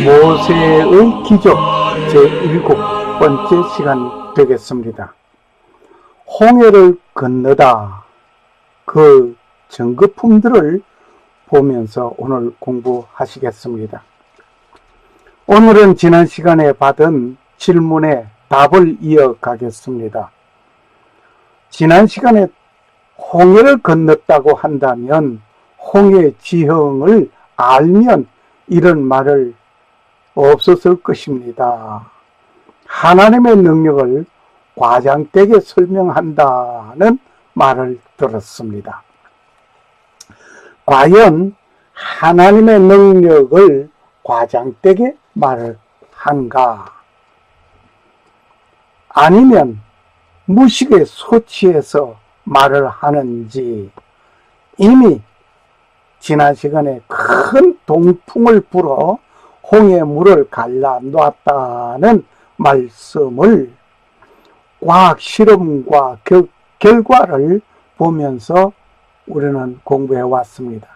모세의 기적 제7번째 시간 되겠습니다. 홍해를 건너다 그 전거품들을 보면서 오늘 공부하시겠습니다. 오늘은 지난 시간에 받은 질문에 답을 이어가겠습니다. 지난 시간에 홍해를 건넜다고 한다면 홍해의 지형을 알면 이런 말을 없었을 것입니다. 하나님의 능력을 과장되게 설명한다는 말을 들었습니다. 과연 하나님의 능력을 과장되게 말을 한가? 아니면 무식에 소치해서 말을 하는지, 이미 지난 시간에 큰 동풍을 불어 홍해 물을 갈라 놓았다는 말씀을 과학 실험과 결과를 보면서 우리는 공부해 왔습니다.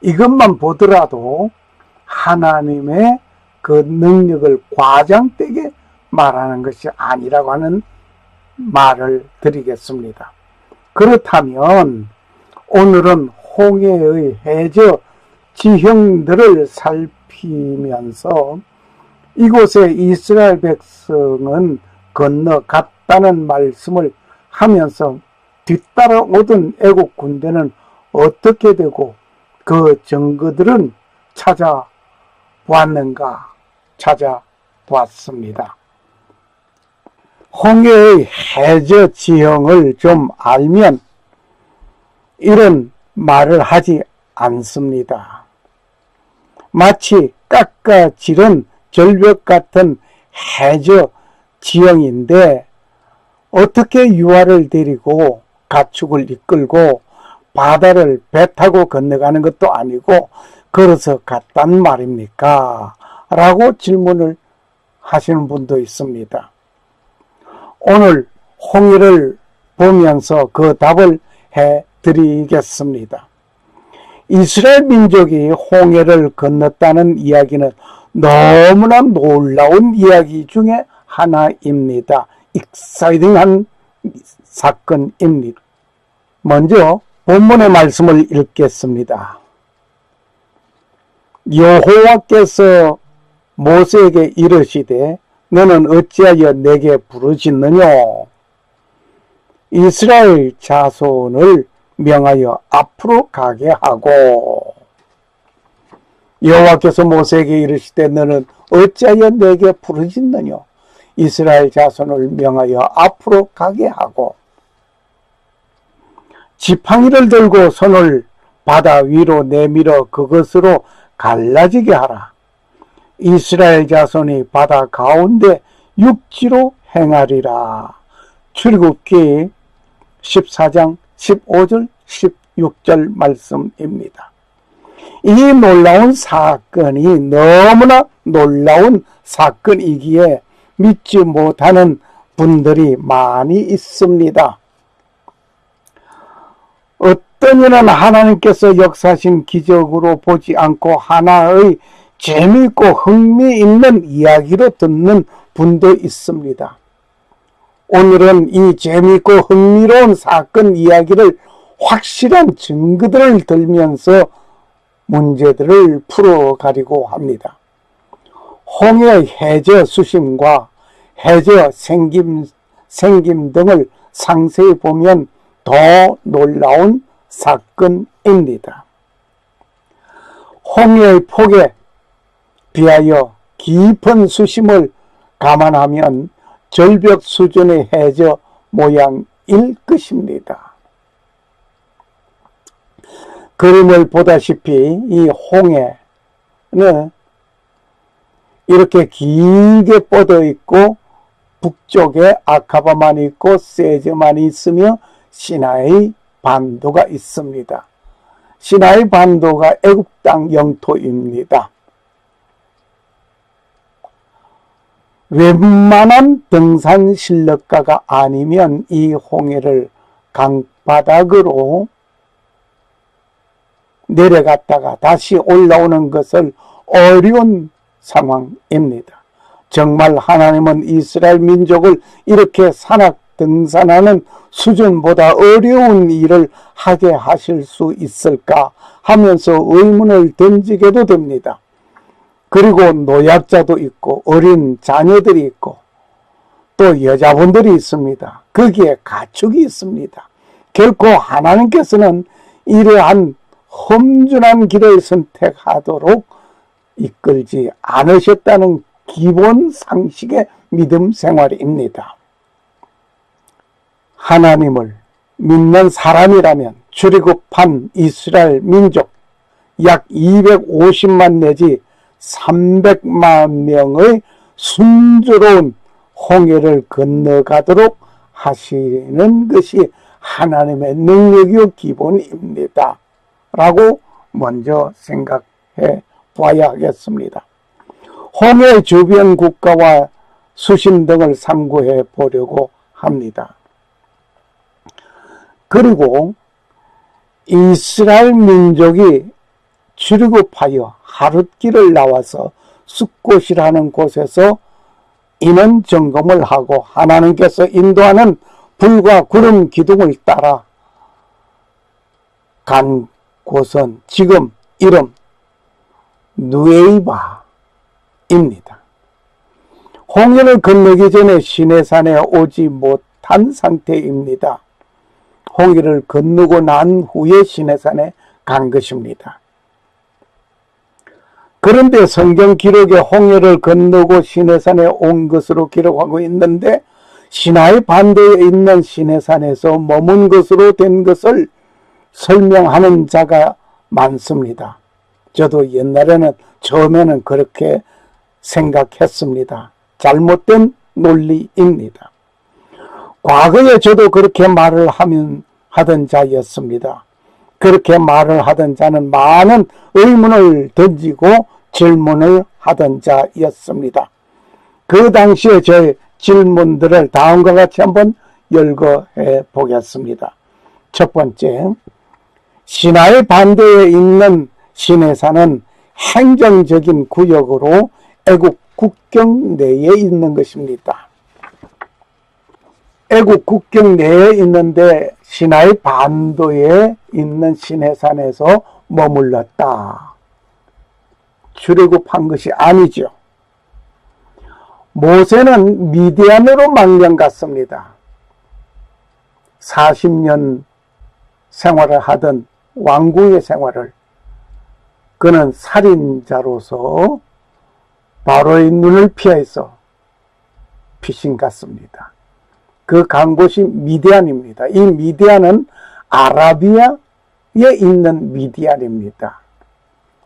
이것만 보더라도 하나님의 그 능력을 과장되게 말하는 것이 아니라고 하는 말을 드리겠습니다. 그렇다면 오늘은 홍해의 해저 지형들을 살피면서 이곳에 이스라엘 백성은 건너갔다는 말씀을 하면서 뒤따라오던 애국 군대는 어떻게 되고 그 증거들은 찾아보았는가 찾아보았습니다. 홍해의 해저 지형을 좀 알면 이런 말을 하지 않습니다. 마치 깎아지른 절벽 같은 해저 지형인데 어떻게 유아를 데리고 가축을 이끌고 바다를 배 타고 건너가는 것도 아니고 걸어서 갔단 말입니까? 라고 질문을 하시는 분도 있습니다. 오늘 홍해를 보면서 그 답을 해드리겠습니다. 이스라엘 민족이 홍해를 건넜다는 이야기는 너무나 놀라운 이야기 중에 하나입니다. 익사이딩한 사건입니다. 먼저 본문의 말씀을 읽겠습니다. 여호와께서 모세에게 이르시되 너는 어찌하여 내게 부르짖느냐? 이스라엘 자손을 명하여 앞으로 가게 하고. 여호와께서 모세에게 이르시되 너는 어찌하여 내게 부르짖느냐? 이스라엘 자손을 명하여 앞으로 가게 하고. 지팡이를 들고 손을 바다 위로 내밀어 그것으로 갈라지게 하라. 이스라엘 자손이 바다 가운데 육지로 행하리라. 출애굽기 14장 15절 16절 말씀입니다. 이 놀라운 사건이 너무나 놀라운 사건이기에 믿지 못하는 분들이 많이 있습니다. 어떤 이는 하나님께서 역사하신 기적으로 보지 않고 하나의 재미있고 흥미있는 이야기로 듣는 분도 있습니다. 오늘은 이 재미있고 흥미로운 사건 이야기를 확실한 증거들을 들면서 문제들을 풀어가려고 합니다. 홍해 해저 수심과 해저 생김 등을 상세히 보면 더 놀라운 사건입니다. 홍해의 폭에 비하여 깊은 수심을 감안하면 절벽 수준의 해저 모양일 것입니다. 그림을 보다시피 이 홍해는 이렇게 길게 뻗어 있고 북쪽에 아카바만 있고 세저만 있으며 시나이 반도가 있습니다. 시나이 반도가 애굽 땅 영토입니다. 웬만한 등산 실력가가 아니면 이 홍해를 강바닥으로 내려갔다가 다시 올라오는 것을 어려운 상황입니다. 정말 하나님은 이스라엘 민족을 이렇게 산악 등산하는 수준보다 어려운 일을 하게 하실 수 있을까 하면서 의문을 던지게도 됩니다. 그리고 노약자도 있고 어린 자녀들이 있고 또 여자분들이 있습니다. 거기에 가축이 있습니다. 결코 하나님께서는 이러한 험준한 길을 선택하도록 이끌지 않으셨다는 기본 상식의 믿음 생활입니다. 하나님을 믿는 사람이라면 출애굽한 이스라엘 민족 약 250만 내지 300만 명의 순조로운 홍해를 건너가도록 하시는 것이 하나님의 능력이요 기본입니다. 라고 먼저 생각해 봐야 하겠습니다. 홍해 주변 국가와 수심 등을 참고해 보려고 합니다. 그리고 이스라엘 민족이 출애굽하여 하룻길을 나와서 숫곳이라는 곳에서 인원 점검을 하고 하나님께서 인도하는 불과 구름 기둥을 따라 간 곳은 지금 이름 누에이바입니다. 홍해를 건너기 전에 시내산에 오지 못한 상태입니다. 홍해를 건너고 난 후에 시내산에 간 것입니다. 그런데 성경 기록에 홍해를 건너고 시내산에 온 것으로 기록하고 있는데 시나이 반대에 있는 시내산에서 머문 것으로 된 것을 설명하는 자가 많습니다. 저도 옛날에는 처음에는 그렇게 생각했습니다. 잘못된 논리입니다. 과거에 저도 그렇게 말을 하던 자였습니다. 그렇게 말을 하던 자는 많은 의문을 던지고 질문을 하던 자였습니다. 그 당시에 저의 질문들을 다음과 같이 한번 열거해 보겠습니다. 첫 번째, 시나이 반대에 있는 시내산은 행정적인 구역으로 애국 국경 내에 있는 것입니다. 애국 국경 내에 있는데 시나이 반도에 있는 시내산에서 머물렀다. 출애굽한 것이 아니죠. 모세는 미디안으로 망령 갔습니다. 40년 생활을 하던 왕궁의 생활을 그는 살인자로서 바로의 눈을 피해서 피신 갔습니다. 그 간 곳이 미디안입니다. 이 미디안은 아라비아에 있는 미디안입니다.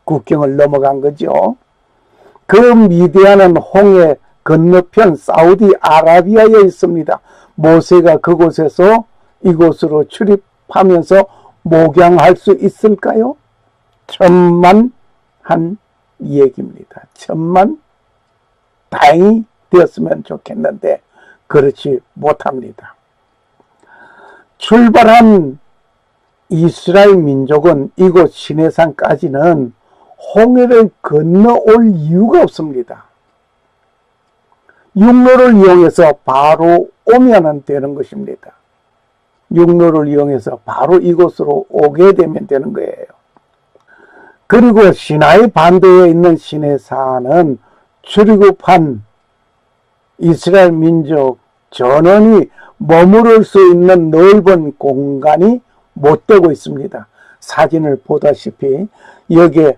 국경을 넘어간 거죠. 그 미디안은 홍해 건너편 사우디아라비아에 있습니다. 모세가 그곳에서 이곳으로 출입하면서 목양할 수 있을까요? 천만한 얘기입니다. 천만 다행히 되었으면 좋겠는데 그렇지 못합니다. 출발한 이스라엘 민족은 이곳 시내산까지는 홍해를 건너올 이유가 없습니다. 육로를 이용해서 바로 오면 되는 것입니다. 육로를 이용해서 바로 이곳으로 오게 되면 되는 거예요. 그리고 시나이 반도에 있는 시내산은 출애굽한 이스라엘 민족 전원이 머무를 수 있는 넓은 공간이 못 되고 있습니다. 사진을 보다시피 여기에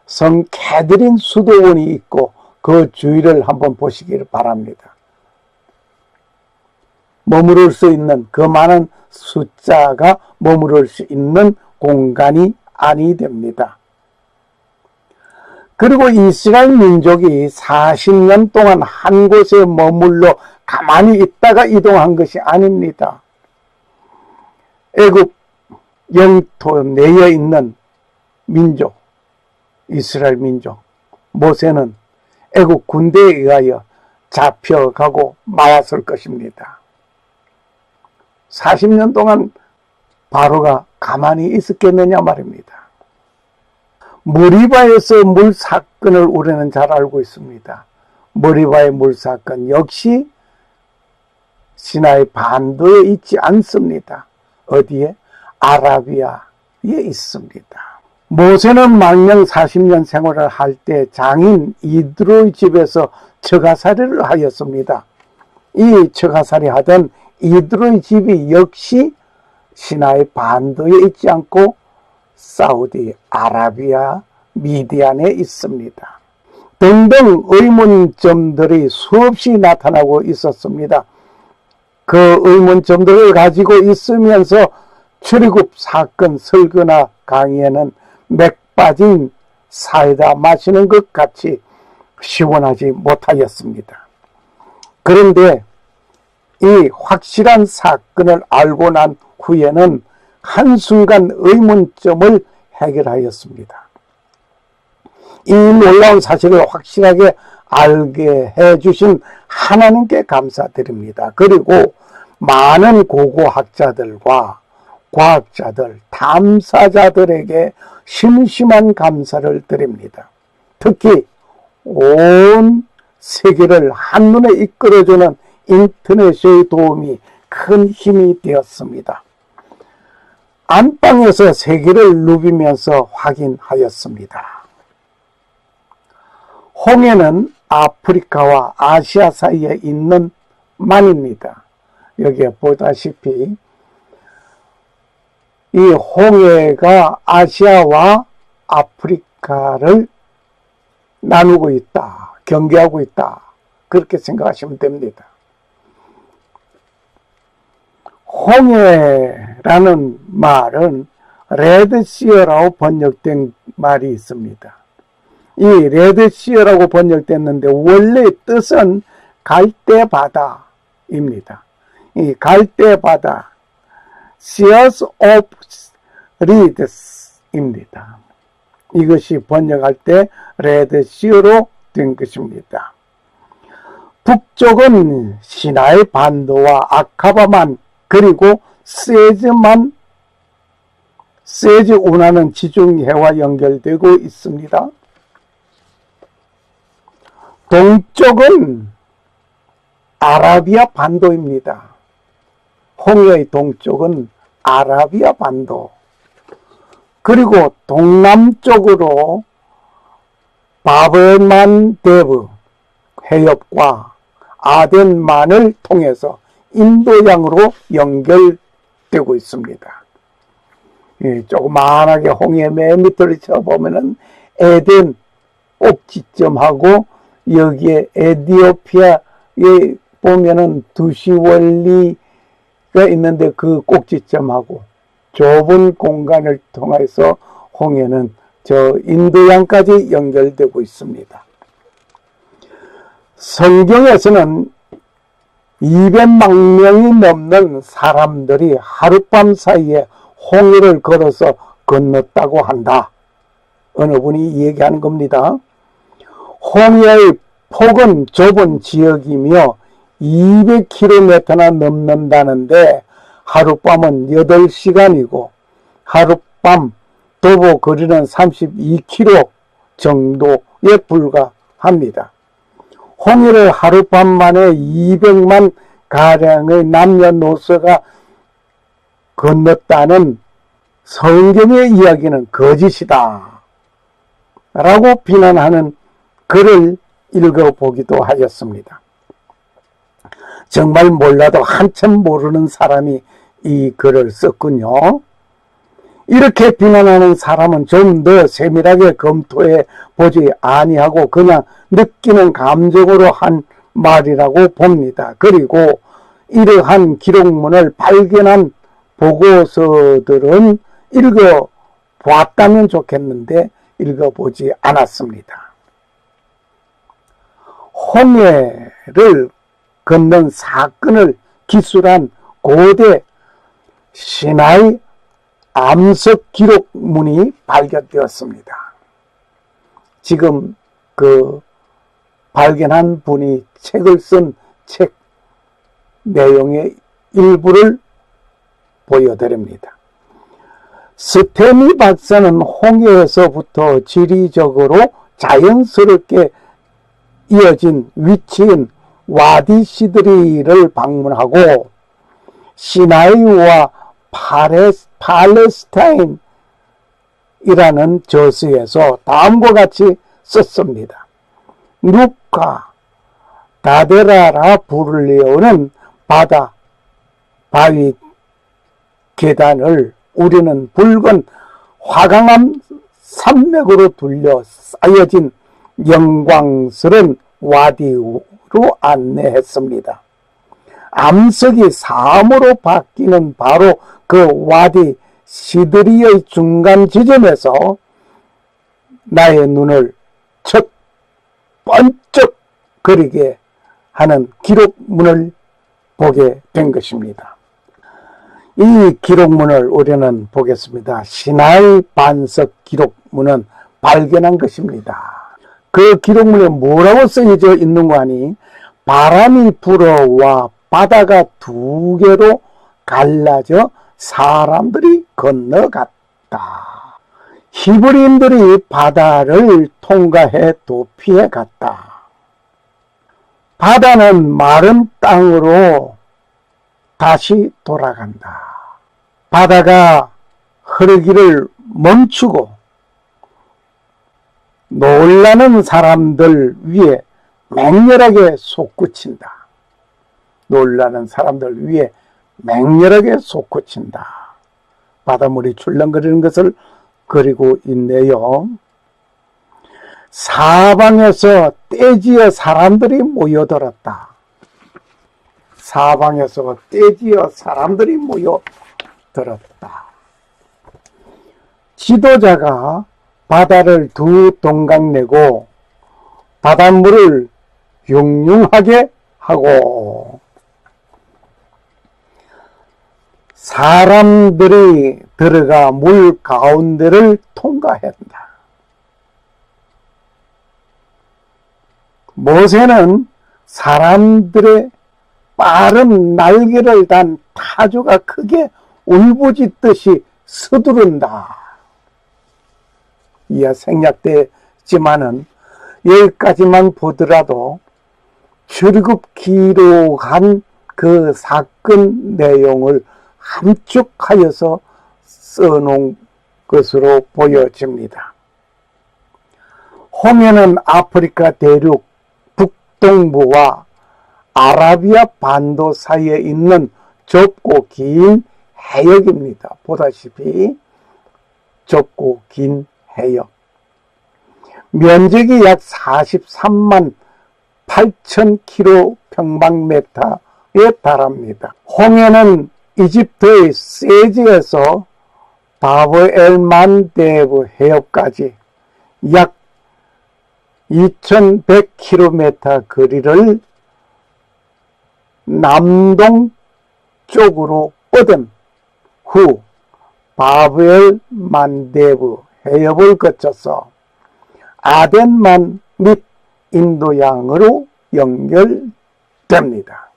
성 캐드린 수도원이 있고 그 주위를 한번 보시기를 바랍니다. 머무를 수 있는 그 많은 숫자가 머무를 수 있는 공간이 아니 됩니다. 그리고 이스라엘 민족이 40년 동안 한 곳에 머물러 가만히 있다가 이동한 것이 아닙니다. 애굽 영토 내에 있는 민족, 이스라엘 민족, 모세는 애굽 군대에 의하여 잡혀가고 말았을 것입니다. 40년 동안 바로가 가만히 있었겠느냐 말입니다. 머리바에서 물 사건을 우리는 잘 알고 있습니다. 머리바의 물 사건 역시 시나이 반도에 있지 않습니다. 어디에? 아라비아에 있습니다. 모세는 망명 40년 생활을 할 때 장인 이드로의 집에서 처가살이를 하였습니다. 이 처가살이 하던 이드로의 집이 역시 시나이 반도에 있지 않고 사우디 아라비아 미디안에 있습니다. 등등 의문점들이 수없이 나타나고 있었습니다. 그 의문점들을 가지고 있으면서 출애굽 사건 설교나 강의에는 맥 빠진 사이다 마시는 것 같이 시원하지 못하였습니다. 그런데 이 확실한 사건을 알고 난 후에는 한순간 의문점을 해결하였습니다. 이 놀라운 사실을 확실하게 알게 해주신 하나님께 감사드립니다. 그리고 많은 고고학자들과 과학자들, 탐사자들에게 심심한 감사를 드립니다. 특히 온 세계를 한눈에 이끌어주는 인터넷의 도움이 큰 힘이 되었습니다. 안방에서 세계를 누비면서 확인하였습니다. 홍해는 아프리카와 아시아 사이에 있는 만입니다. 여기에 보다시피 이 홍해가 아시아와 아프리카를 나누고 있다, 경계하고 있다, 그렇게 생각하시면 됩니다. 홍해라는 말은 레드시어라고 번역된 말이 있습니다. 이 레드시어라고 번역됐는데 원래 뜻은 갈대바다입니다. 이 갈대바다, Seas of Reeds입니다. 이것이 번역할 때 레드시어로 된 것입니다. 북쪽은 시나이 반도와 아카바만 그리고 세즈만, 세즈 운하는 지중해와 연결되고 있습니다. 동쪽은 아라비아 반도입니다. 홍해의 동쪽은 아라비아 반도. 그리고 동남쪽으로 바브만데브 해협과 아덴만을 통해서 인도양으로 연결되고 있습니다. 조그만하게 홍해 맨 밑을 쳐보면은 에덴 꼭지점하고 여기에 에티오피아에 보면은 두시원리가 있는데 그 꼭지점하고 좁은 공간을 통해서 홍해는 저 인도양까지 연결되고 있습니다. 성경에서는 200만 명이 넘는 사람들이 하룻밤 사이에 홍해를 걸어서 건넜다고 한다. 어느 분이 얘기하는 겁니다. 홍해의 폭은 좁은 지역이며 200km나 넘는다는데 하룻밤은 8시간이고 하룻밤 도보 거리는 32km 정도에 불과합니다. 홍해를 하룻밤 만에 200만 가량의 남녀노소가 건넜다는 성경의 이야기는 거짓이다 라고 비난하는 글을 읽어보기도 하였습니다. 정말 몰라도 한참 모르는 사람이 이 글을 썼군요. 이렇게 비난하는 사람은 좀 더 세밀하게 검토해 보지 아니하고 그냥 느끼는 감정으로 한 말이라고 봅니다. 그리고 이러한 기록문을 발견한 보고서들은 읽어보았다면 좋겠는데 읽어보지 않았습니다. 홍해를 건넌 사건을 기술한 고대 시나이 암석 기록문이 발견되었습니다. 지금 그 발견한 분이 책을 쓴 책 내용의 일부를 보여드립니다. 스테미 박사는 홍해에서부터 지리적으로 자연스럽게 이어진 위치인 와디 시드리를 방문하고 시나이와 팔레스타인이라는 저서에서 다음과 같이 썼습니다. 누카 다데라라 부르려오는 바다, 바위, 계단을 우리는 붉은 화강암 산맥으로 둘려 쌓여진 영광스러운 와디로 안내했습니다. 암석이 사암으로 바뀌는 바로 그 와디 시드리의 중간 지점에서 나의 눈을 첫 번쩍 거리게 하는 기록문을 보게 된 것입니다. 이 기록문을 우리는 보겠습니다. 시나이 반석 기록문은 발견한 것입니다. 그 기록문에 뭐라고 쓰여져 있는 거 아니? 바람이 불어와 바다가 두 개로 갈라져 사람들이 건너갔다. 히브리인들이 바다를 통과해 도피해 갔다. 바다는 마른 땅으로 다시 돌아간다. 바다가 흐르기를 멈추고 놀라는 사람들 위에 맹렬하게 솟구친다. 놀라는 사람들 위에 맹렬하게 솟구친다. 바닷물이 출렁거리는 것을 그리고 있네요. 사방에서 떼지어 사람들이 모여들었다. 사방에서 떼지어 사람들이 모여들었다. 지도자가 바다를 두 동강 내고 바닷물을 융융하게 하고 사람들이 들어가 물 가운데를 통과한다. 모세는 사람들의 빠른 날개를 단 타조가 크게 울부짖듯이 서두른다. 이하 생략되지만은 여기까지만 보더라도 출굽 기록한 그 사건 내용을 함축하여서 써놓은 것으로 보여집니다. 홍해는 아프리카 대륙 북동부와 아라비아 반도 사이에 있는 좁고 긴 해역입니다. 보다시피 좁고 긴 해역. 면적이 약 43만 8천 km²에 달합니다. 홍해는 이집트의 세지에서 바브엘만데브 해협까지 약 2100km 거리를 남동쪽으로 뻗은 후 바브엘만데브 해협을 거쳐서 아덴만 및 인도양으로 연결됩니다.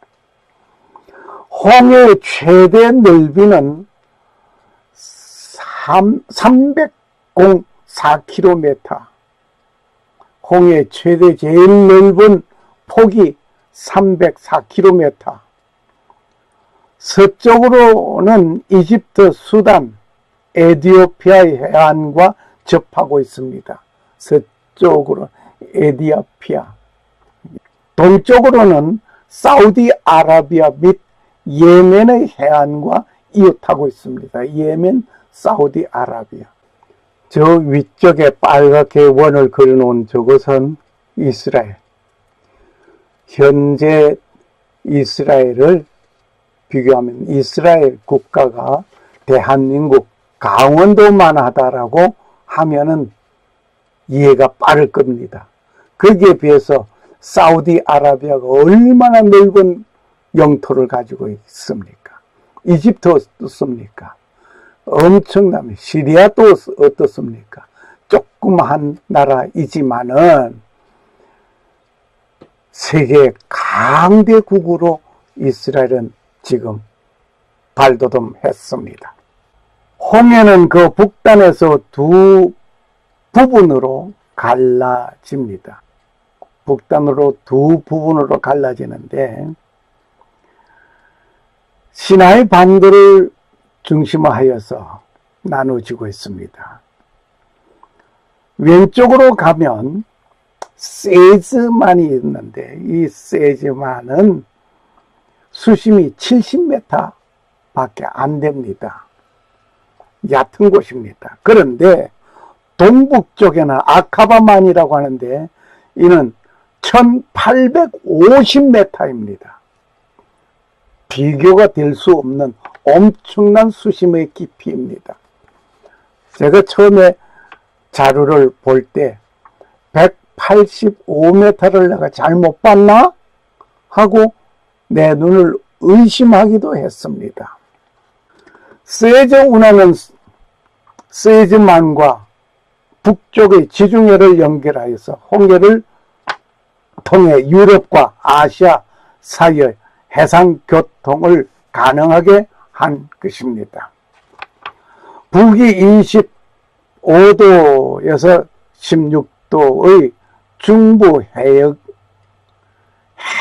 홍해의 최대 넓이는 304km. 홍해의 최대 제일 넓은 폭이 304km. 서쪽으로는 이집트, 수단, 에티오피아의 해안과 접하고 있습니다. 서쪽으로 에티오피아. 동쪽으로는 사우디아라비아 및 예멘의 해안과 이웃하고 있습니다. 예멘, 사우디아라비아. 저 위쪽에 빨갛게 원을 그려놓은 저것은 이스라엘. 현재 이스라엘을 비교하면 이스라엘 국가가 대한민국 강원도만 하다라고 하면은 이해가 빠를 겁니다. 거기에 비해서 사우디아라비아가 얼마나 넓은 영토를 가지고 있습니까? 이집트 어떻습니까? 엄청납니다. 시리아도 어떻습니까? 조그마한 나라이지만은 세계 강대국으로 이스라엘은 지금 발돋움했습니다. 홍해는 그 북단에서 두 부분으로 갈라집니다. 북단으로 두 부분으로 갈라지는데 시나이 반도를 중심하여서 나누어지고 있습니다. 왼쪽으로 가면 세즈만이 있는데 이 세즈만은 수심이 70m 밖에 안 됩니다. 얕은 곳입니다. 그런데 동북쪽에는 아카바만이라고 하는데 이는 1850m입니다. 비교가 될 수 없는 엄청난 수심의 깊이입니다. 제가 처음에 자료를 볼 때 185m를 내가 잘못 봤나? 하고 내 눈을 의심하기도 했습니다. 세제 운하는 세즈만과 북쪽의 지중해를 연결하여서 홍해를 통해 유럽과 아시아 사이의 해상 교통을 가능하게 한 것입니다. 북위 25도에서 16도의 중부 해역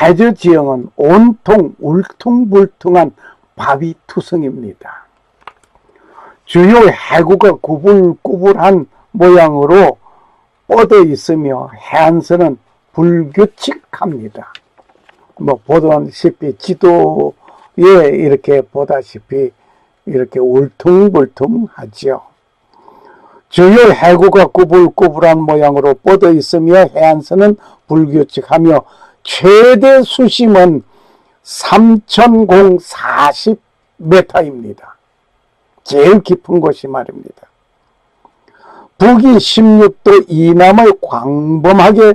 해저 지형은 온통 울퉁불퉁한 바위투성입니다. 주요 해구가 구불구불한 모양으로 뻗어 있으며 해안선은 불규칙합니다. 보다시피 지도에 이렇게 보다시피 이렇게 울퉁불퉁하죠. 주요 해구가 구불구불한 모양으로 뻗어 있으며 해안선은 불규칙하며 최대 수심은 3040m입니다. 제일 깊은 곳이 말입니다. 북위 16도 이남의 광범하게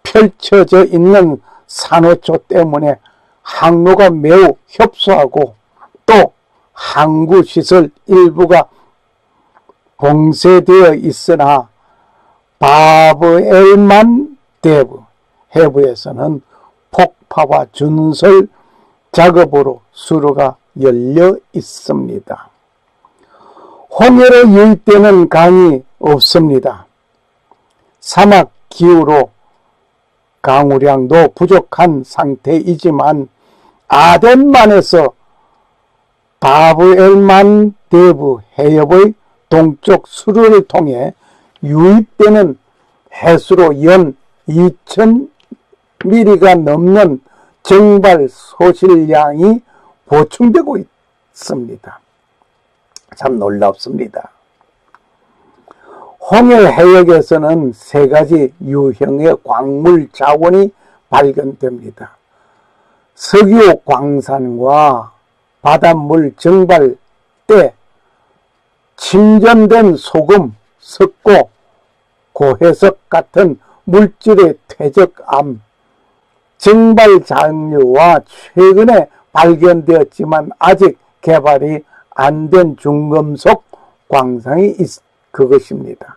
펼쳐져 있는 산호초 때문에 항로가 매우 협소하고 또 항구시설 일부가 봉쇄되어 있으나 바브엘만 대부 해부에서는 폭파와 준설 작업으로 수로가 열려 있습니다. 홍해로 유입되는 강이 없습니다. 사막 기후로 강우량도 부족한 상태이지만 아덴만에서 바브엘만 대부 해협의 동쪽 수로를 통해 유입되는 해수로 연 2000mm가 넘는 정발 소실량이 보충되고 있습니다. 참 놀랍습니다. 홍해 해역에서는 세 가지 유형의 광물 자원이 발견됩니다. 석유 광산과 바닷물 정발 때 침전된 소금, 석고, 고해석 같은 물질의 퇴적암, 정발 잔류와 최근에 발견되었지만 아직 개발이 안 된 중금속 광상이 그것입니다.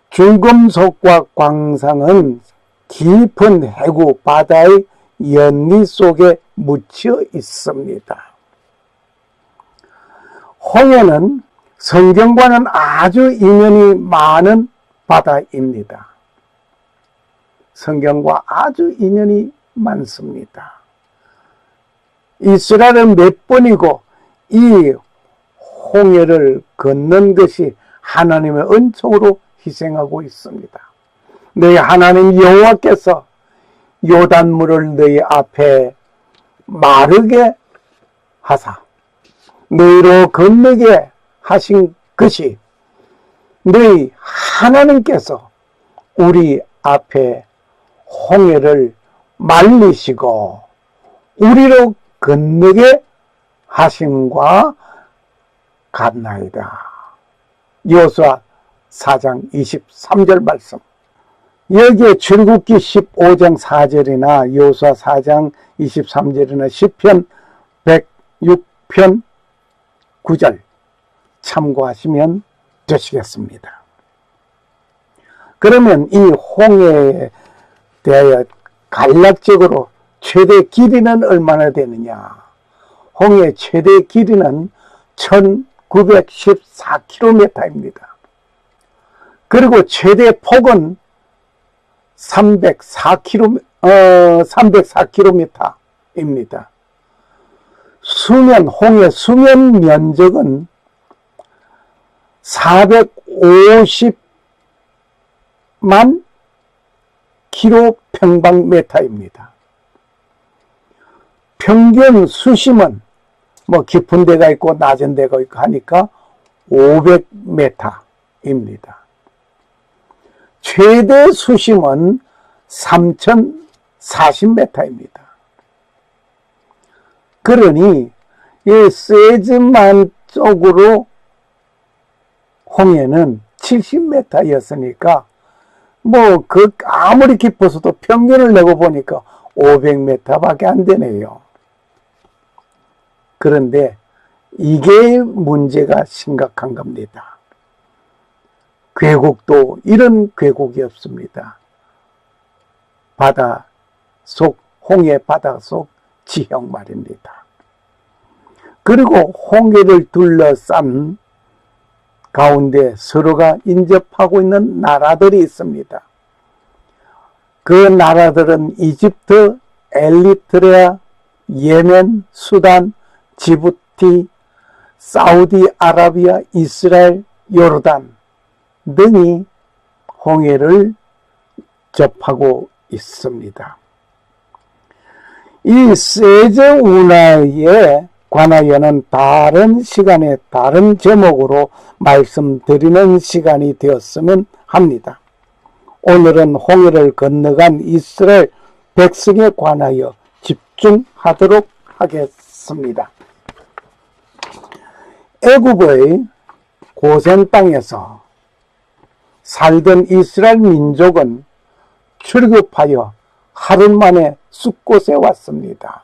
중금속과 광상은 깊은 해구 바다의 연리 속에 묻혀 있습니다. 홍해는 성경과는 아주 인연이 많은 바다입니다. 성경과 아주 인연이 많습니다. 이스라엘은 몇 번이고 이 홍해를 걷는 것이 하나님의 은총으로 희생하고 있습니다. 너희 하나님 여호와께서 요단물을 너희 앞에 마르게 하사 너희로 건너게 하신 것이 너희 하나님께서 우리 앞에 홍해를 말리시고 우리로 건너게 하심과 같나이다. 여호수아 4장 23절 말씀. 여기에 출애굽기 15장 4절이나 여호수아 4장 23절이나 시편 106편 9절 참고하시면 되시겠습니다. 그러면 이 홍해에 대하여 간략적으로 최대 길이는 얼마나 되느냐? 홍해의 최대 길이는 914km입니다. 그리고 최대 폭은 304km입니다. 홍해 수면 면적은 450만 kp입니다. 평균 수심은 뭐 깊은 데가 있고 낮은 데가 있고 하니까 500m입니다. 최대 수심은 3040m입니다. 그러니 이 세즈만 쪽으로 홍해는 70m였으니까 뭐 아무리 깊어서도 평균을 내고 보니까 500m밖에 안 되네요. 그런데 이게 문제가 심각한 겁니다. 계곡도 이런 계곡이 없습니다. 홍해 바다 속 지형 말입니다. 그리고 홍해를 둘러싼 가운데 서로가 인접하고 있는 나라들이 있습니다. 그 나라들은 이집트, 에리트레아, 예멘, 수단, 지부티, 사우디아라비아, 이스라엘, 요르단 등이 홍해를 접하고 있습니다. 이 세제 운하에 관하여는 다른 시간에 다른 제목으로 말씀드리는 시간이 되었으면 합니다. 오늘은 홍해를 건너간 이스라엘 백성에 관하여 집중하도록 하겠습니다. 애굽의 고센 땅에서 살던 이스라엘 민족은 출급하여 하루 만에 숫곳에 왔습니다.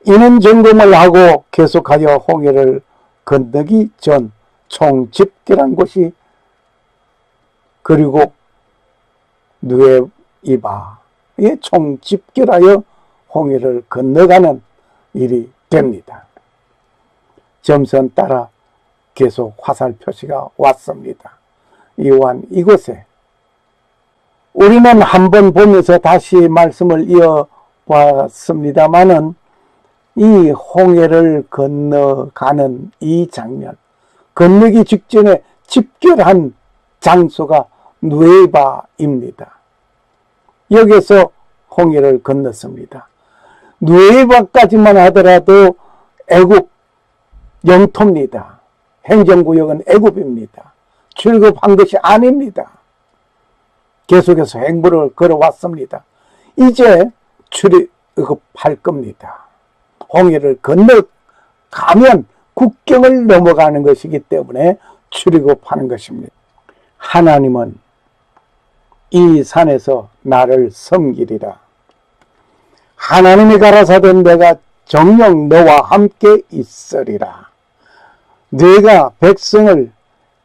이는 점검을 하고 계속하여 홍해를 건너기 전 총집결한 곳이 그리고 누에바에 총집결하여 홍해를 건너가는 일이 됩니다. 점선 따라 계속 화살 표시가 왔습니다. 이완 이곳에 우리는 한번 보면서 다시 말씀을 이어봤습니다마는 이 홍해를 건너가는 이 장면, 건너기 직전에 집결한 장소가 누에바입니다. 여기서 홍해를 건넜습니다. 누에바까지만 하더라도 애굽 영토입니다. 행정구역은 애굽입니다. 출급한 것이 아닙니다. 계속해서 행보를 걸어왔습니다. 이제 출입할 겁니다. 홍해를 건너가면 국경을 넘어가는 것이기 때문에 출입하는 것입니다. 하나님은 이 산에서 나를 섬기리라. 하나님이 가라사대 내가 정녕 너와 함께 있으리라. 네가 백성을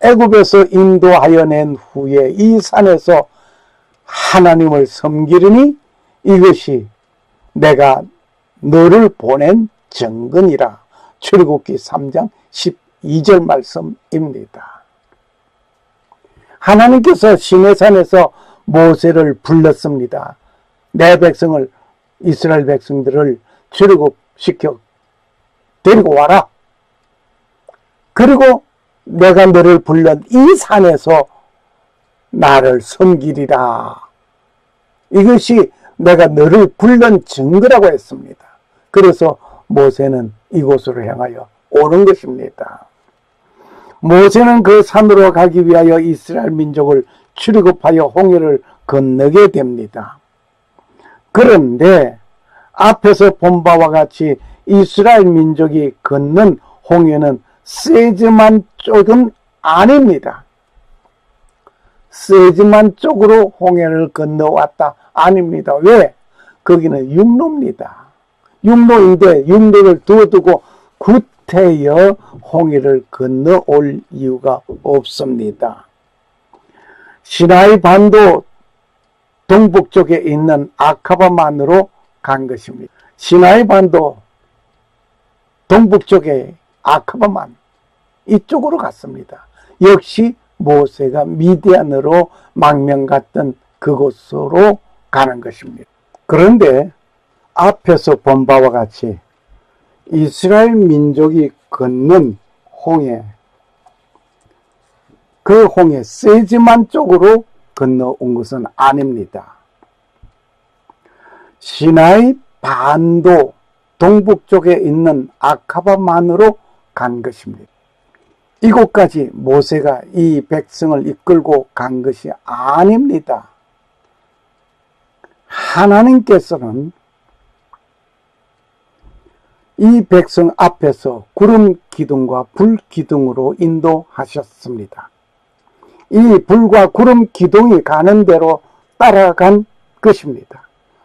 애굽에서 인도하여 낸 후에 이 산에서 하나님을 섬기리니 이것이 내가 너를 보낸 증거니라. 출애굽기 3장 12절 말씀입니다. 하나님께서 시내산에서 모세를 불렀습니다. 내 백성을, 이스라엘 백성들을 출애굽시켜 데리고 와라. 그리고 내가 너를 불른 이 산에서 나를 섬기리라. 이것이 내가 너를 불른 증거라고 했습니다. 그래서 모세는 이곳으로 향하여 오는 것입니다. 모세는 그 산으로 가기 위하여 이스라엘 민족을 출애굽하여 홍해를 건너게 됩니다. 그런데 앞에서 본 바와 같이 이스라엘 민족이 건넌 홍해는 세즈만 쪽은 아닙니다. 세즈만 쪽으로 홍해를 건너왔다 아닙니다. 왜? 거기는 육로입니다. 육로인데 육로를 두어두고 구태여 홍해를 건너올 이유가 없습니다. 시나이 반도 동북쪽에 있는 아카바만으로 간 것입니다. 시나이 반도 동북쪽에 아카바만 이쪽으로 갔습니다. 역시 모세가 미디안으로 망명 갔던 그곳으로 가는 것입니다. 그런데 앞에서 본 바와 같이 이스라엘 민족이 건넌 홍해, 그 홍해 세즈만 쪽으로 건너온 것은 아닙니다. 시나이 반도 동북 쪽에 있는 아카바만으로 간 것입니다. 이곳까지 모세가 이 백성을 이끌고 간 것이 아닙니다. 하나님께서는 이 백성 앞에서 구름 기둥과 불 기둥으로 인도하셨습니다. 이 불과 구름 기둥이 가는 대로 따라간 것입니다.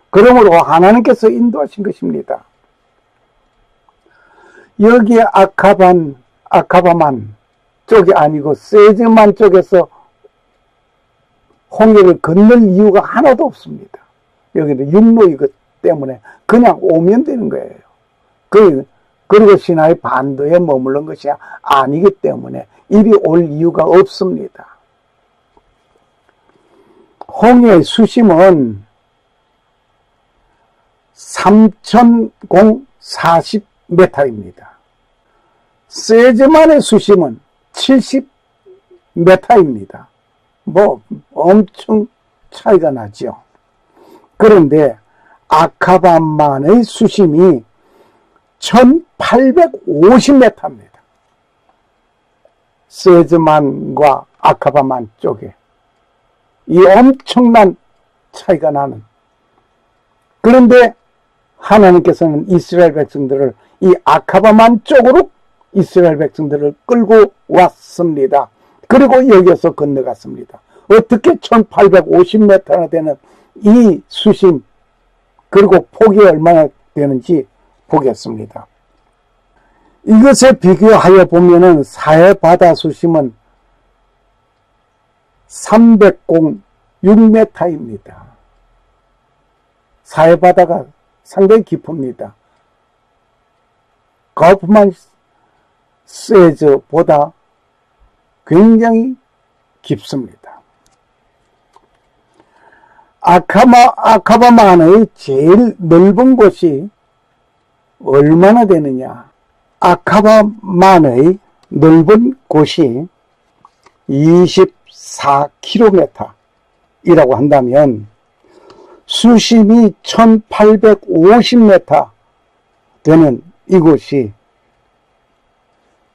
그러므로 하나님께서 인도하신 것입니다. 여기에 아카바만 쪽이 아니고 세즈만 쪽에서 홍해를 건널 이유가 하나도 없습니다. 여기는 육로이기 때문에 그냥 오면 되는 거예요. 그리고 시나이 반도에 머무른 것이 아니기 때문에 이리 올 이유가 없습니다. 홍해의 수심은 3,040m입니다. 세즈만의 수심은 70m입니다. 엄청 차이가 나죠. 그런데 아카바만의 수심이 1850m입니다. 세즈만과 아카바만 쪽에 이 엄청난 차이가 나는. 그런데 하나님께서는 이스라엘 백성들을 이 아카바만 쪽으로 이스라엘 백성들을 끌고 왔습니다. 그리고 여기서 건너갔습니다. 어떻게 1850m나 되는 이 수심, 그리고 폭이 얼마나 되는지 보겠습니다. 이것에 비교하여 보면은 사해 바다 수심은 306m입니다. 사해 바다가 상당히 깊습니다. 가우프만 세즈보다 굉장히 깊습니다. 아카바만의 제일 넓은 곳이 얼마나 되느냐? 아카바만의 넓은 곳이 24km 이라고 한다면 수심이 1850m 되는 이곳이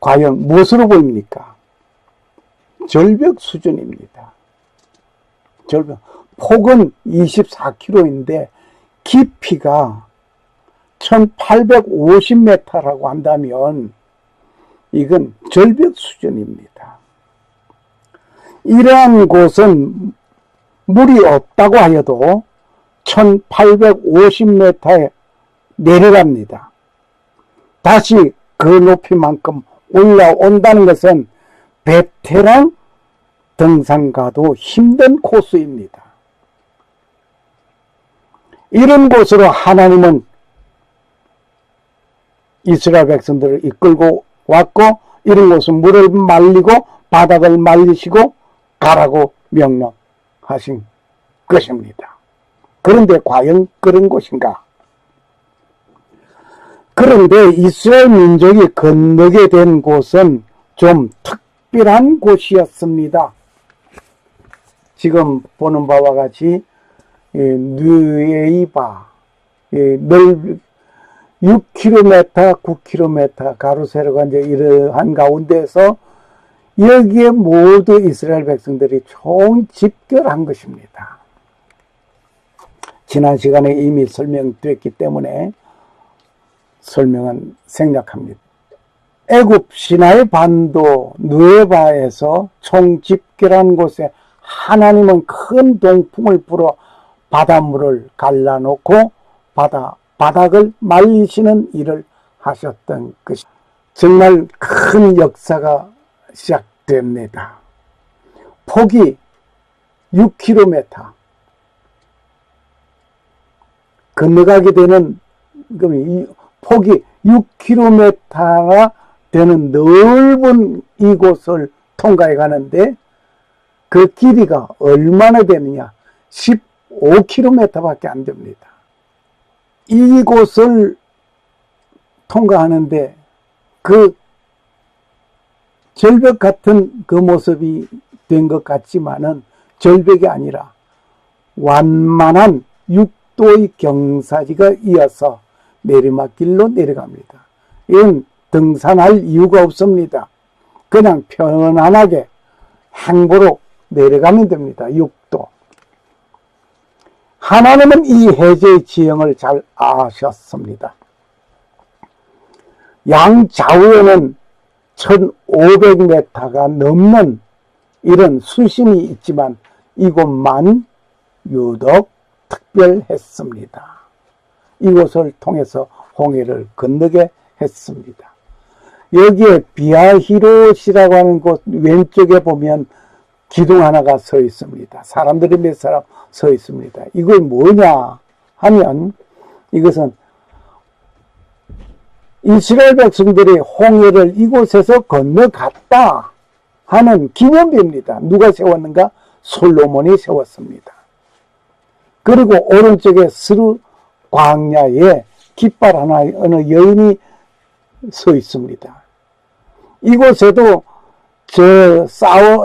과연 무엇으로 보입니까? 절벽 수준입니다. 절벽. 폭은 24km인데 깊이가 1850m라고 한다면 이건 절벽 수준입니다. 이러한 곳은 물이 없다고 하여도 1850m에 내려갑니다. 다시 그 높이만큼 올라온다는 것은 베테랑 등산가도 힘든 코스입니다. 이런 곳으로 하나님은 이스라엘 백성들을 이끌고 왔고, 이런 곳은 물을 말리고 바닥을 말리시고 가라고 명령하신 것입니다. 그런데 과연 그런 곳인가? 그런데 이스라엘 민족이 건너게 된 곳은 좀 특별한 곳이었습니다. 지금 보는 바와 같이 느에이바 6km, 9km 가로세로가 이제 이러한 가운데서 여기에 모두 이스라엘 백성들이 총 집결한 것입니다. 지난 시간에 이미 설명됐기 때문에 설명은 생략합니다. 애굽 시나이 반도 느에바에서 총 집결한 곳에 하나님은 큰 동풍을 불어 바닷물을 갈라놓고 바닥을 말리시는 일을 하셨던 것이 정말 큰 역사가 시작됩니다. 폭이 6km 건너가게 되는 폭이 6km가 되는 넓은 이곳을 통과해 가는데 그 길이가 얼마나 되느냐? 15km 밖에 안 됩니다. 이곳을 통과하는데 그 절벽 같은 그 모습이 된 것 같지만은 절벽이 아니라 완만한 육도의 경사지가 이어서 내리막길로 내려갑니다. 이건 등산할 이유가 없습니다. 그냥 편안하게 행보로 내려가면 됩니다. 육도. 하나님은 이 해저의 지형을 잘 아셨습니다. 양좌우에는 1500m가 넘는 이런 수심이 있지만 이곳만 유독 특별했습니다. 이곳을 통해서 홍해를 건너게 했습니다. 여기에 비아히롯이라고 하는 곳 왼쪽에 보면 기둥 하나가 서 있습니다. 사람들이 몇 사람 서 있습니다. 이거 뭐냐 하면 이것은 이스라엘 백성들이 홍해를 이곳에서 건너갔다 하는 기념비입니다. 누가 세웠는가? 솔로몬이 세웠습니다. 그리고 오른쪽에 스루 광야에 깃발 하나 어느 여인이 서 있습니다. 이곳에도 저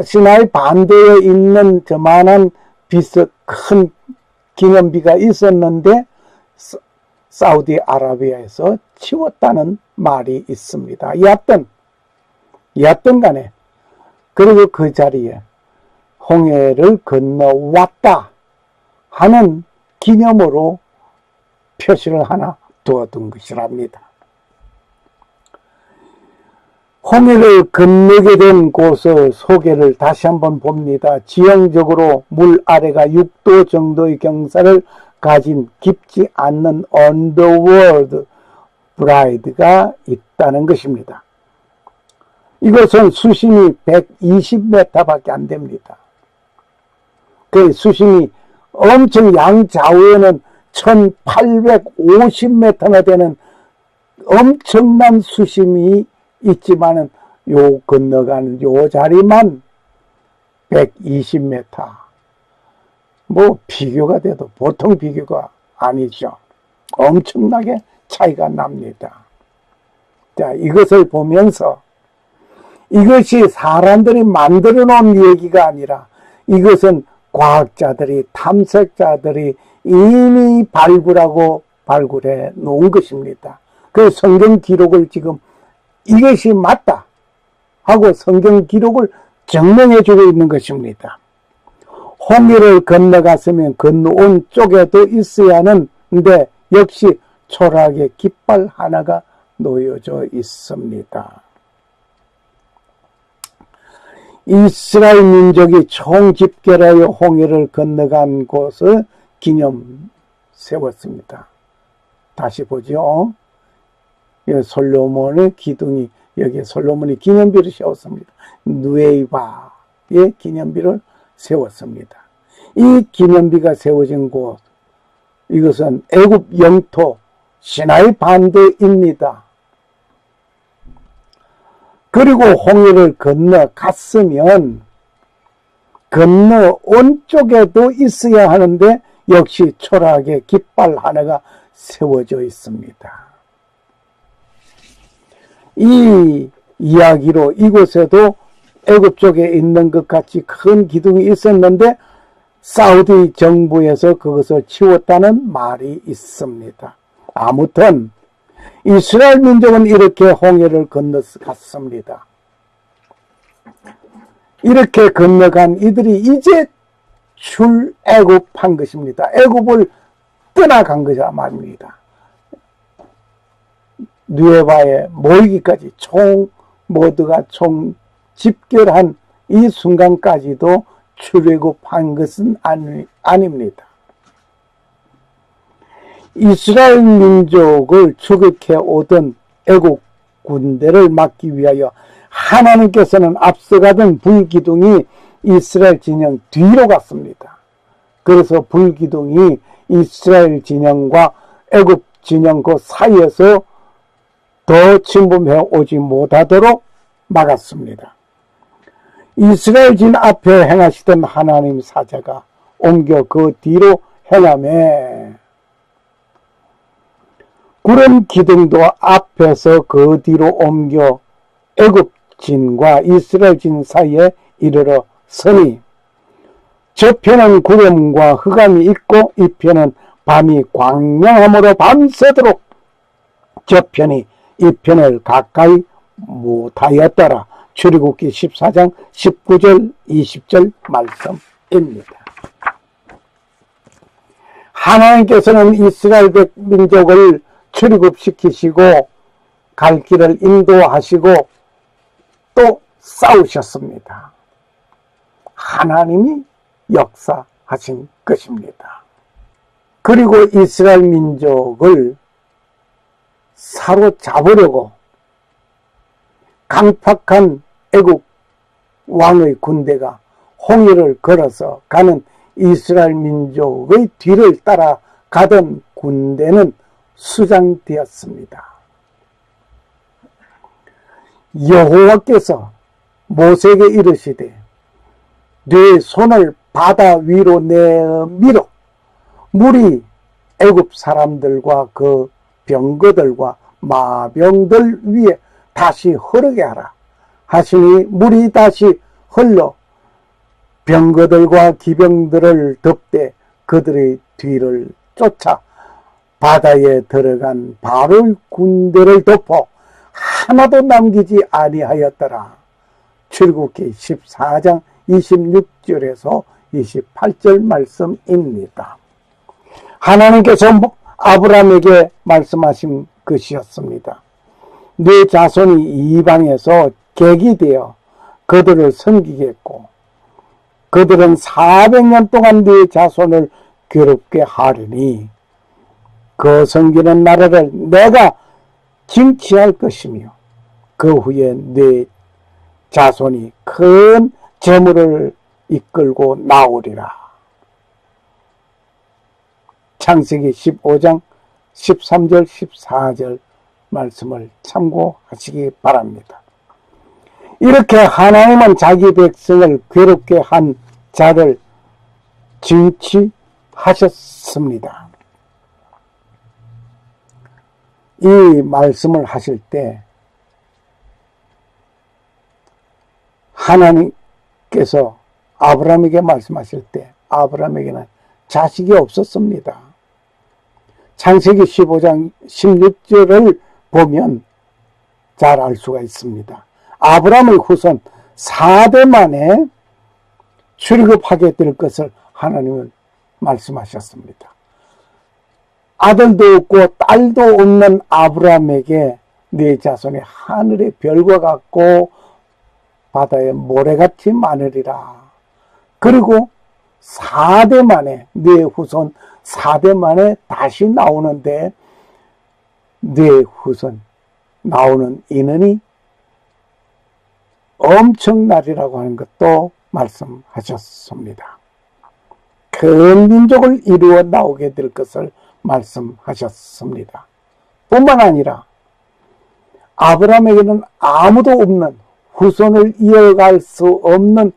시나이 반도에 있는 저만한 비석 큰 기념비가 있었는데 사우디아라비아에서 치웠다는 말이 있습니다. 여하튼 간에 그리고 그 자리에 홍해를 건너왔다 하는 기념으로 표시를 하나 두어둔 것이랍니다. 홍해를 건너게 된 곳의 소개를 다시 한번 봅니다. 지형적으로 물 아래가 6도 정도의 경사를 가진 깊지 않는 언더월드 브라이드가 있다는 것입니다. 이것은 수심이 120m 밖에 안 됩니다. 그 수심이 엄청 양좌우에는 1850m나 되는 엄청난 수심이 있지만은 요 건너가는 요 자리만 120m. 뭐 비교가 돼도 보통 비교가 아니죠. 엄청나게 차이가 납니다. 자, 이것을 보면서 이것이 사람들이 만들어 놓은 얘기가 아니라 이것은 과학자들이 탐색자들이 이미 발굴해 놓은 것입니다. 그 성경 기록을 지금 이것이 맞다 하고 성경 기록을 증명해 주고 있는 것입니다. 홍해를 건너갔으면 건너온 쪽에도 있어야 하는데 역시 초라하게 깃발 하나가 놓여져 있습니다. 이스라엘 민족이 총집결하여 홍해를 건너간 곳을 기념 세웠습니다. 다시 보죠. 솔로몬의 기둥이 여기에 솔로몬이 기념비를 세웠습니다. 누에바의 기념비를 세웠습니다. 이 기념비가 세워진 곳, 이것은 애굽 영토 시나이 반도입니다. 그리고 홍해를 건너갔으면 건너온 쪽에도 있어야 하는데 역시 초라하게 깃발 하나가 세워져 있습니다. 이 이야기로 이곳에도 애굽 쪽에 있는 것 같이 큰 기둥이 있었는데 사우디 정부에서 그것을 치웠다는 말이 있습니다. 아무튼 이스라엘 민족은 이렇게 홍해를 건너갔습니다. 이렇게 건너간 이들이 이제 출애굽한 것입니다. 애굽을 떠나간 거자 말입니다. 누에바에 모이기까지 모두가 총 집결한 이 순간까지도 출애굽한 것은 아닙니다. 이스라엘 민족을 추격해 오던 애국 군대를 막기 위하여 하나님께서는 앞서가던 불기둥이 이스라엘 진영 뒤로 갔습니다. 그래서 불기둥이 이스라엘 진영과 애국 진영 그 사이에서 더 침범해 오지 못하도록 막았습니다. 이스라엘 진 앞에 행하시던 하나님 사자가 옮겨 그 뒤로 행하매 구름 기둥도 앞에서 그 뒤로 옮겨 애굽 진과 이스라엘 진 사이에 이르러 서니 저편은 구름과 흑암이 있고 이편은 밤이 광명함으로 밤새도록 저편이 이편을 가까이 못하였더라. 출애굽기 14장 19절 20절 말씀입니다. 하나님께서는 이스라엘 민족을 출애굽시키시고 갈 길을 인도하시고 또 싸우셨습니다. 하나님이 역사하신 것입니다. 그리고 이스라엘 민족을 사로잡으려고 강팍한 애국 왕의 군대가 홍해를 걸어서 가는 이스라엘 민족의 뒤를 따라가던 군대는 수장되었습니다. 여호와께서 모세에게 이르시되 네 손을 바다 위로 내밀어 물이 애굽 사람들과 그 병거들과 마병들 위에 다시 흐르게 하라 하시니 물이 다시 흘러 병거들과 기병들을 덮되 그들의 뒤를 쫓아 바다에 들어간 바로의 군대를 덮어 하나도 남기지 아니하였더라. 출애굽기 14장 26절에서 28절 말씀입니다. 하나님께서 아브라함에게 말씀하신 것이었습니다. 네 자손이 이방에서 객이 되어 그들을 섬기겠고 그들은 400년 동안 네 자손을 괴롭게 하리니 그 섬기는 나라를 내가 징치할 것이며 그 후에 네 자손이 큰 재물을 이끌고 나오리라. 창세기 15장 13절 14절 말씀을 참고하시기 바랍니다. 이렇게 하나님은 자기 백성을 괴롭게 한 자를 징치하셨습니다. 이 말씀을 하실 때 하나님께서 아브라함에게 말씀하실 때 아브라함에게는 자식이 없었습니다. 창세기 15장 16절을 보면 잘 알 수가 있습니다. 아브라함의 후손 4대 만에 출애굽하게 될 것을 하나님은 말씀하셨습니다. 아들도 없고 딸도 없는 아브라함에게 네 자손이 하늘의 별과 같고 바다의 모래같이 많으리라. 그리고 4대 만에 네 후손 4대 만에 다시 나오는데 네 후손 나오는 인원이 엄청나리라고 하는 것도 말씀하셨습니다. 큰 민족을 이루어 나오게 될 것을 말씀하셨습니다. 뿐만 아니라 아브라함에게는 아무도 없는 후손을 이어갈 수 없는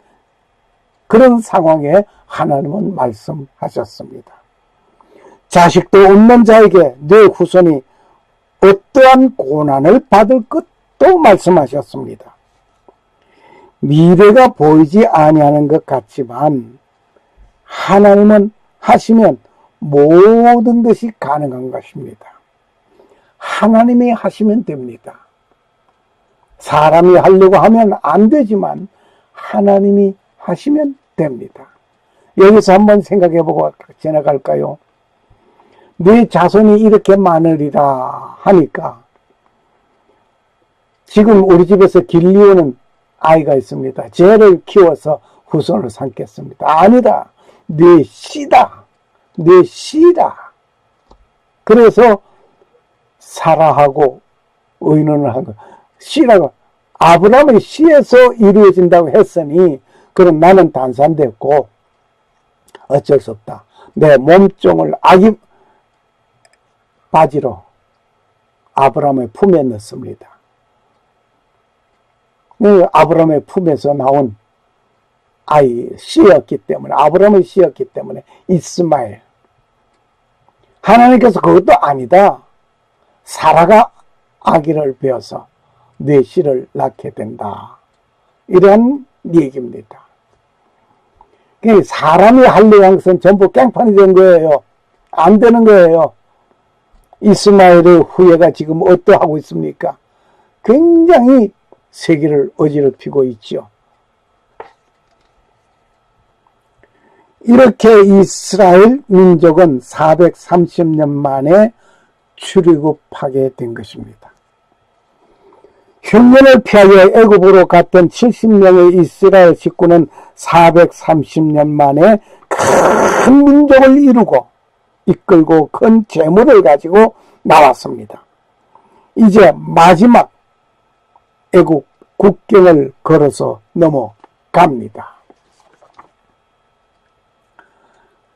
그런 상황에 하나님은 말씀하셨습니다. 자식도 없는 자에게 네 후손이 어떠한 고난을 받을 것도 말씀하셨습니다. 미래가 보이지 아니하는 것 같지만 하나님은 하시면 모든 것이 가능한 것입니다. 하나님이 하시면 됩니다. 사람이 하려고 하면 안 되지만 하나님이 하시면 됩니다. 여기서 한번 생각해보고 지나갈까요? 네 자손이 이렇게 많으리라 하니까 지금 우리 집에서 길리오는 아이가 있습니다. 쟤를 키워서 후손을 삼겠습니다. 아니다. 네 씨다. 네 씨다. 그래서 사라하고 의논을 하고 씨라고 아브라함의 씨에서 이루어진다고 했으니 그럼 나는 단산됐고 어쩔 수 없다. 내 몸종을 아기 바지로 아브라함의 품에 넣습니다. 아브라함의 품에서 나온 씨였기 때문에, 아브라함의 씨였기 때문에 이스마엘. 하나님께서 그것도 아니다. 사라가 아기를 베어서 네 씨를 낳게 된다. 이런 얘기입니다. 사람이 하려는 것은 전부 깽판이 된 거예요. 안 되는 거예요. 이스마엘의 후예가 지금 어떠하고 있습니까? 굉장히 세계를 어지럽히고 있죠. 이렇게 이스라엘 민족은 430년 만에 출애굽하게 된 것입니다. 흉년을 피하여 애굽으로 갔던 70명의 이스라엘 식구는 430년 만에 큰 민족을 이루고 이끌고 큰 재물을 가지고 나왔습니다. 이제 마지막 애국 국경을 걸어서 넘어갑니다.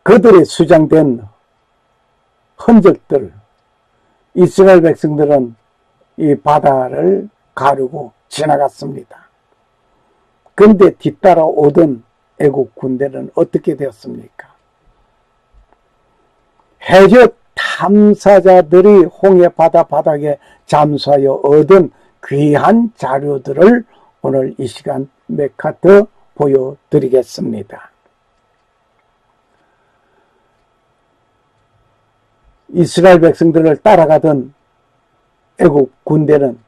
그들의 수장된 흔적들, 이스라엘 백성들은 이 바다를 가르고 지나갔습니다. 그런데 뒤따라 오던 애국 군대는 어떻게 되었습니까? 해저 탐사자들이 홍해 바다 바닥에 잠수하여 얻은 귀한 자료들을 오늘 이 시간 몇 카트 보여드리겠습니다. 이스라엘 백성들을 따라가던 애국 군대는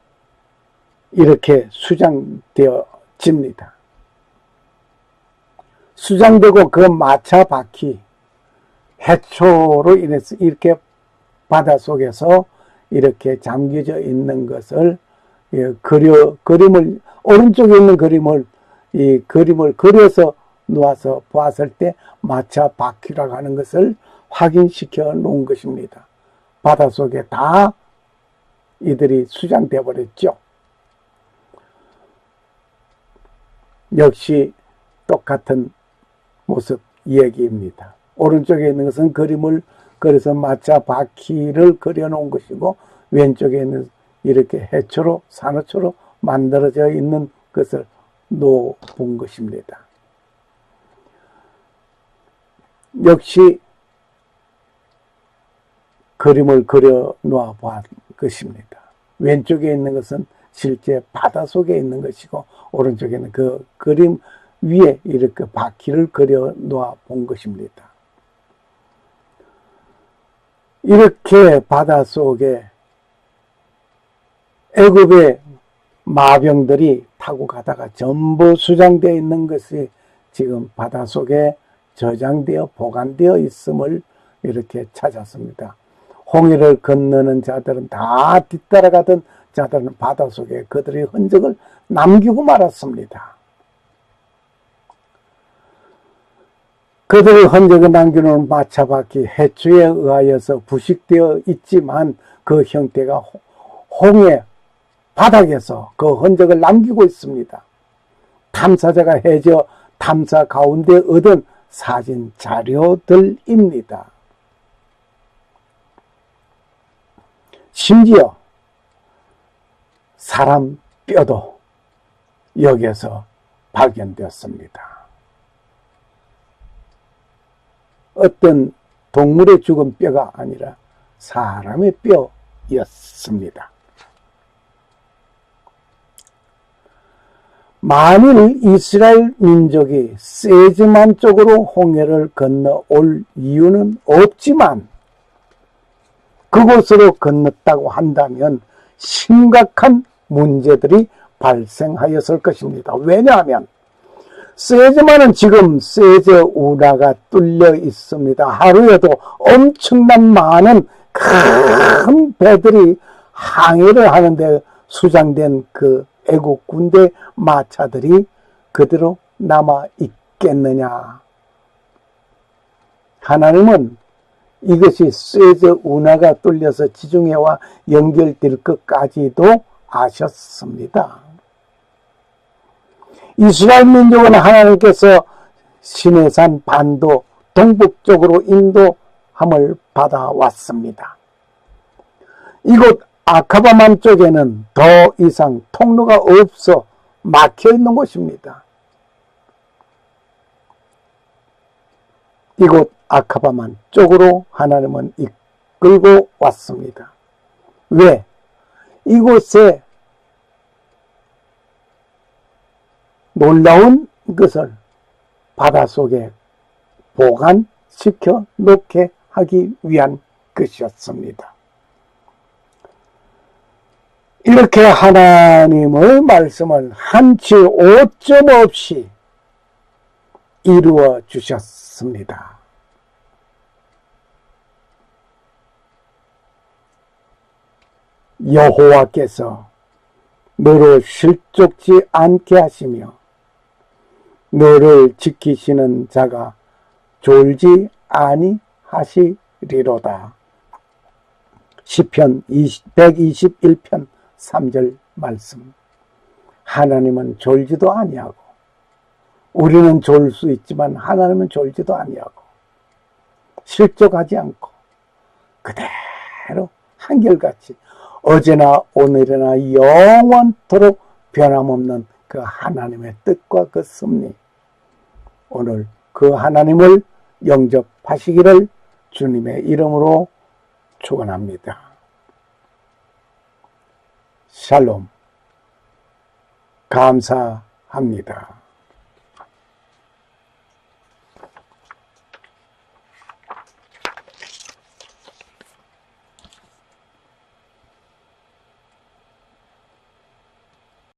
이렇게 수장되어집니다. 수장되고 그 마차 바퀴, 해초로 인해서 이렇게 바다 속에서 이렇게 잠겨져 있는 것을 그림을, 오른쪽에 있는 그림을, 이 그림을 그려서 놓아서 보았을 때 마차 바퀴라고 하는 것을 확인시켜 놓은 것입니다. 바다 속에 다 이들이 수장되어 버렸죠. 역시 똑같은 모습 얘기입니다. 오른쪽에 있는 것은 그림을 그려서 마차 바퀴를 그려놓은 것이고, 왼쪽에 있는 이렇게 해초로, 산호초로 만들어져 있는 것을 놓은 것입니다. 역시 그림을 그려 놓아 본 것입니다. 왼쪽에 있는 것은 실제 바다 속에 있는 것이고, 오른쪽에는 그 그림 위에 이렇게 바퀴를 그려 놓아 본 것입니다. 이렇게 바다 속에 애굽의 마병들이 타고 가다가 전부 수장되어 있는 것이 지금 바다 속에 저장되어 보관되어 있음을 이렇게 찾았습니다. 홍해를 건너는 자들은 다 뒤따라가던 자들은 바다 속에 그들의 흔적을 남기고 말았습니다. 그들의 흔적을 남기는 마차바퀴, 해초에 의하여서 부식되어 있지만 그 형태가 홍해 바닥에서 그 흔적을 남기고 있습니다. 탐사자가 해저 탐사 가운데 얻은 사진 자료들입니다. 심지어 사람 뼈도 여기에서 발견되었습니다. 어떤 동물의 죽은 뼈가 아니라 사람의 뼈였습니다. 만일 이스라엘 민족이 세즈만 쪽으로 홍해를 건너올 이유는 없지만 그곳으로 건넜다고 한다면 심각한 문제들이 발생하였을 것입니다. 왜냐하면 세즈만은 지금 세즈 운하가 뚫려 있습니다. 하루에도 엄청난 많은 큰 배들이 항해를 하는데 수장된 그 애국 군대 마차들이 그대로 남아 있겠느냐. 하나님은 이것이 세즈 운하가 뚫려서 지중해와 연결될 것까지도 아셨습니다. 이스라엘 민족은 하나님께서 시내산 반도 동북쪽으로 인도함을 받아왔습니다. 이곳 아카바만 쪽에는 더 이상 통로가 없어 막혀 있는 곳입니다. 이곳 아카바만 쪽으로 하나님은 이끌고 왔습니다. 왜? 이곳에 놀라운 것을 바닷속에 보관시켜 놓게 하기 위한 것이었습니다. 이렇게 하나님의 말씀을 한치 오점 없이 이루어 주셨습니다. 여호와께서 너를 실족지 않게 하시며 너를 지키시는 자가 졸지 아니하시리로다. 시편 121편 3절 말씀. 하나님은 졸지도 아니하고 우리는 졸 수 있지만 하나님은 졸지도 아니하고 실족하지 않고 그대로 한결같이 어제나 오늘이나 영원토록 변함없는 그 하나님의 뜻과 그 섭리, 오늘 그 하나님을 영접하시기를 주님의 이름으로 축원합니다. 샬롬. 감사합니다.